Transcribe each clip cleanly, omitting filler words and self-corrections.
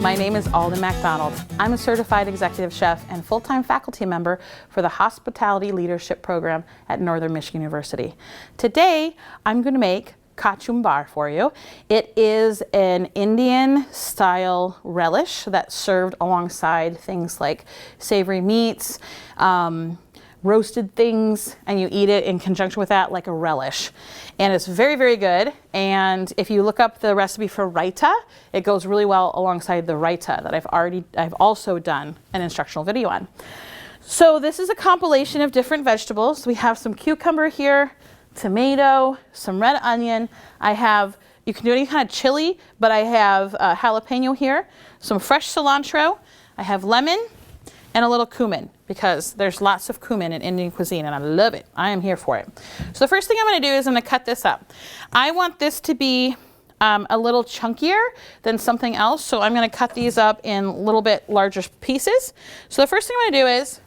My name is Alden MacDonald. I'm a certified executive chef and full-time faculty member for the Hospitality Leadership Program at Northern Michigan University. Today, I'm going to make Kachumbar for you. It is an Indian-style relish that's served alongside things like savory meats, roasted things, and you eat it in conjunction with that like a relish. And it's very, very good. And if you look up the recipe for raita, it goes really well alongside the raita that I've also done an instructional video on. So this is a compilation of different vegetables. We have some cucumber here, tomato, some red onion. You can do any kind of chili, but I have jalapeno here, some fresh cilantro. I have lemon and a little cumin, because there's lots of cumin in Indian cuisine and I love it. I am here for it. So the first thing I'm going to do is I'm going to cut this up. I want this to be a little chunkier than something else, so I'm going to cut these up in a little bit larger pieces. So the first thing I'm going to do is,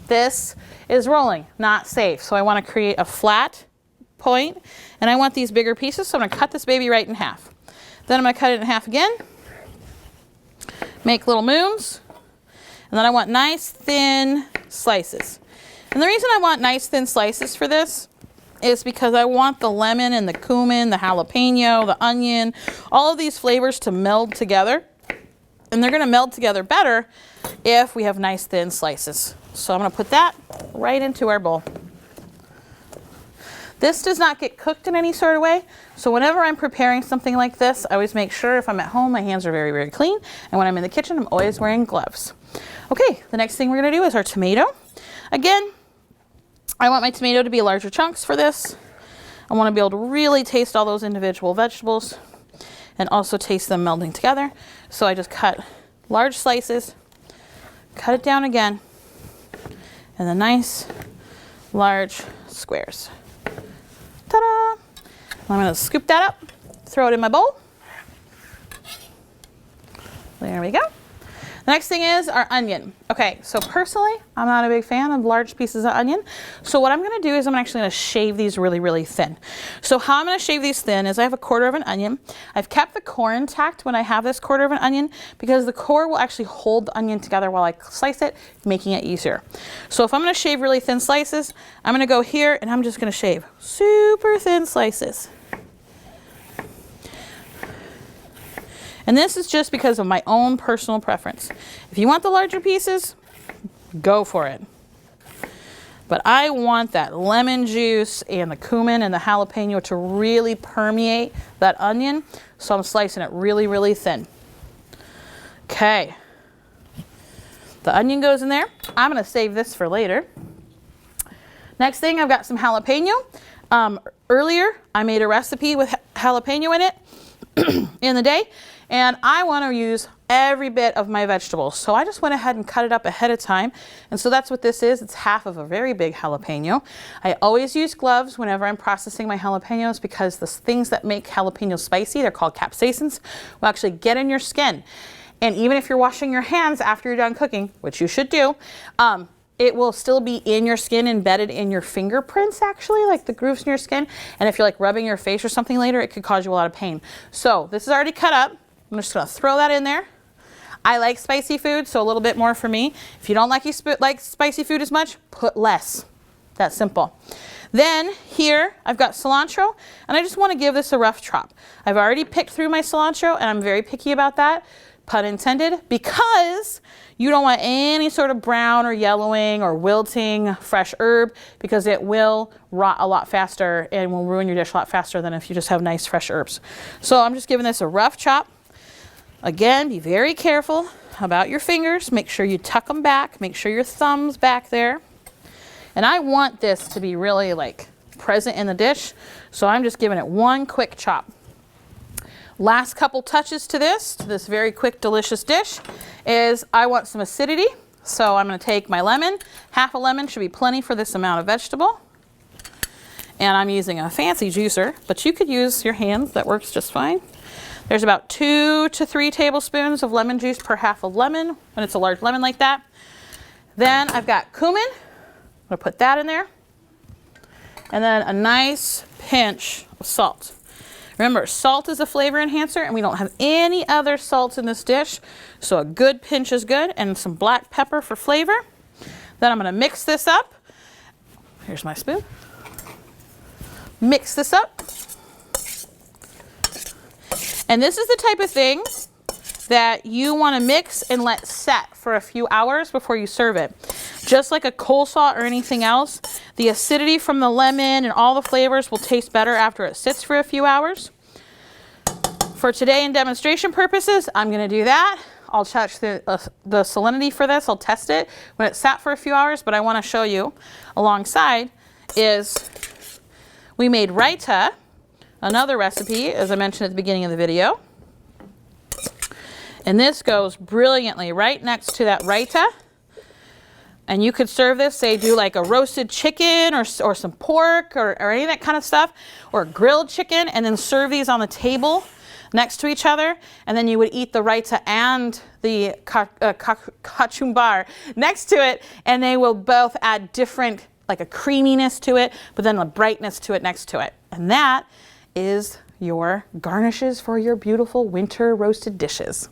this is rolling, not safe. So I want to create a flat point, and I want these bigger pieces, so I'm going to cut this baby right in half. Then I'm going to cut it in half again, make little moons. And then I want nice thin slices. And the reason I want nice thin slices for this is because I want the lemon and the cumin, the jalapeno, the onion, all of these flavors to meld together. And they're going to meld together better if we have nice thin slices. So I'm going to put that right into our bowl. This does not get cooked in any sort of way. So whenever I'm preparing something like this, I always make sure if I'm at home, my hands are very, very clean. And when I'm in the kitchen, I'm always wearing gloves. Okay, the next thing we're going to do is our tomato. Again, I want my tomato to be larger chunks for this. I want to be able to really taste all those individual vegetables and also taste them melding together. So I just cut large slices, cut it down again, and then nice large squares. Ta-da! I'm going to scoop that up, throw it in my bowl. There we go. The next thing is our onion. Okay, so personally, I'm not a big fan of large pieces of onion. So what I'm going to do is I'm actually going to shave these really, really thin. So how I'm going to shave these thin is I have a quarter of an onion. I've kept the core intact when I have this quarter of an onion because the core will actually hold the onion together while I slice it, making it easier. So if I'm going to shave really thin slices, I'm going to go here and I'm just going to shave super thin slices. And this is just because of my own personal preference. If you want the larger pieces, go for it. But I want that lemon juice and the cumin and the jalapeno to really permeate that onion, so I'm slicing it really, really thin. Okay. The onion goes in there. I'm going to save this for later. Next thing, I've got some jalapeno. Earlier, I made a recipe with jalapeno in it in the day. And I want to use every bit of my vegetables. So I just went ahead and cut it up ahead of time. And so that's what this is. It's half of a very big jalapeno. I always use gloves whenever I'm processing my jalapenos because the things that make jalapenos spicy, they're called capsaicins, will actually get in your skin. And even if you're washing your hands after you're done cooking, which you should do, it will still be in your skin, embedded in your fingerprints actually, like the grooves in your skin. And if you're like rubbing your face or something later, it could cause you a lot of pain. So this is already cut up. I'm just going to throw that in there. I like spicy food, so a little bit more for me. If you don't like spicy food as much, put less. That's simple. Then here I've got cilantro, and I just want to give this a rough chop. I've already picked through my cilantro, and I'm very picky about that, pun intended, because you don't want any sort of brown or yellowing or wilting fresh herb, because it will rot a lot faster and will ruin your dish a lot faster than if you just have nice fresh herbs. So I'm just giving this a rough chop. Again, be very careful about your fingers. Make sure you tuck them back. Make sure your thumb's back there. And I want this to be really like present in the dish, so I'm just giving it one quick chop. Last couple touches to this very quick, delicious dish is I want some acidity. So I'm going to take my lemon. Half a lemon should be plenty for this amount of vegetable. And I'm using a fancy juicer, but you could use your hands. That works just fine. There's about 2 to 3 tablespoons of lemon juice per half of lemon when it's a large lemon like that. Then I've got cumin. I'm going to put that in there. And then a nice pinch of salt. Remember, salt is a flavor enhancer, and we don't have any other salts in this dish, so a good pinch is good, and some black pepper for flavor. Then I'm going to mix this up. Here's my spoon. Mix this up. And this is the type of thing that you want to mix and let set for a few hours before you serve it. Just like a coleslaw or anything else, the acidity from the lemon and all the flavors will taste better after it sits for a few hours. For today and demonstration purposes, I'm going to do that. I'll check the salinity for this. I'll test it when it's sat for a few hours, but I want to show you alongside is we made raita, another recipe, as I mentioned at the beginning of the video. And this goes brilliantly right next to that raita. And you could serve this, say do like a roasted chicken or some pork or any of that kind of stuff, or grilled chicken, and then serve these on the table next to each other. And then you would eat the raita and the kachumbar next to it, and they will both add different, like a creaminess to it, but then a brightness to it next to it. And that is your garnishes for your beautiful winter roasted dishes.